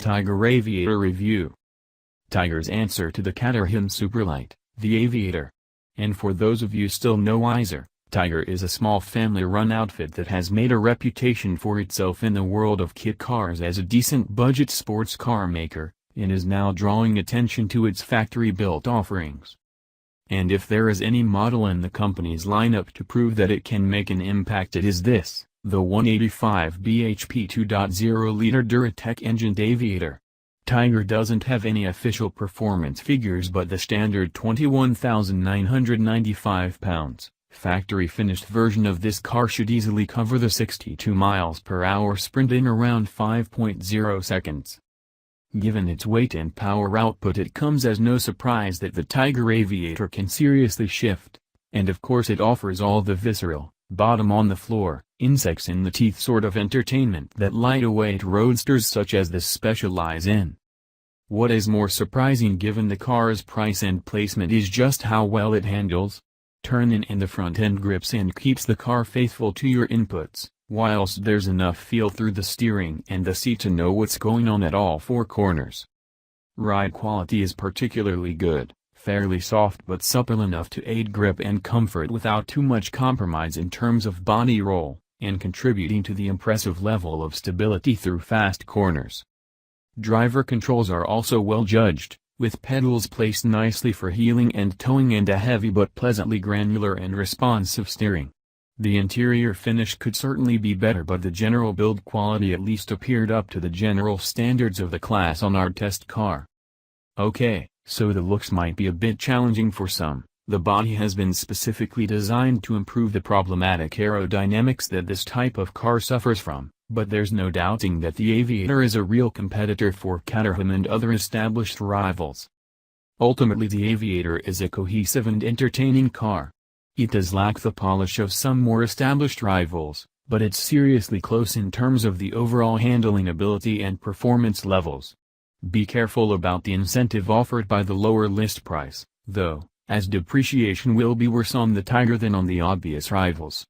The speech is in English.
Tiger Aviator Review. Tiger's answer to the Caterham Superlight, the Aviator. And for those of you still no wiser, Tiger is a small family-run outfit that has made a reputation for itself in the world of kit cars as a decent budget sports car maker, and is now drawing attention to its factory-built offerings. And if there is any model in the company's lineup to prove that it can make an impact, it is this, the 185 bhp 2.0-liter Duratec-engined Aviator. Tiger doesn't have any official performance figures, but the standard 21,995 pounds, factory-finished version of this car should easily cover the 62 miles per hour sprint in around 5.0 seconds. Given its weight and power output, it comes as no surprise that the Tiger Aviator can seriously shift, and of course it offers all the visceral, bottom on the floor, insects in the teeth sort of entertainment that lightweight roadsters such as this specialize in. What is more surprising given the car's price and placement is just how well it handles, turns in the front end grips and keeps the car faithful to your inputs, whilst there's enough feel through the steering and the seat to know what's going on at all four corners. Ride quality is particularly good. Fairly soft but supple enough to aid grip and comfort without too much compromise in terms of body roll, and contributing to the impressive level of stability through fast corners. Driver controls are also well judged, with pedals placed nicely for heeling and towing and a heavy but pleasantly granular and responsive steering. The interior finish could certainly be better, but the general build quality at least appeared up to the general standards of the class on our test car. Okay. So the looks might be a bit challenging for some. The body has been specifically designed to improve the problematic aerodynamics that this type of car suffers from, but there's no doubting that the Aviator is a real competitor for Caterham and other established rivals. Ultimately, the Aviator is a cohesive and entertaining car. It does lack the polish of some more established rivals, but it's seriously close in terms of the overall handling ability and performance levels. Be careful about the incentive offered by the lower list price, though, as depreciation will be worse on the Tiger than on the obvious rivals.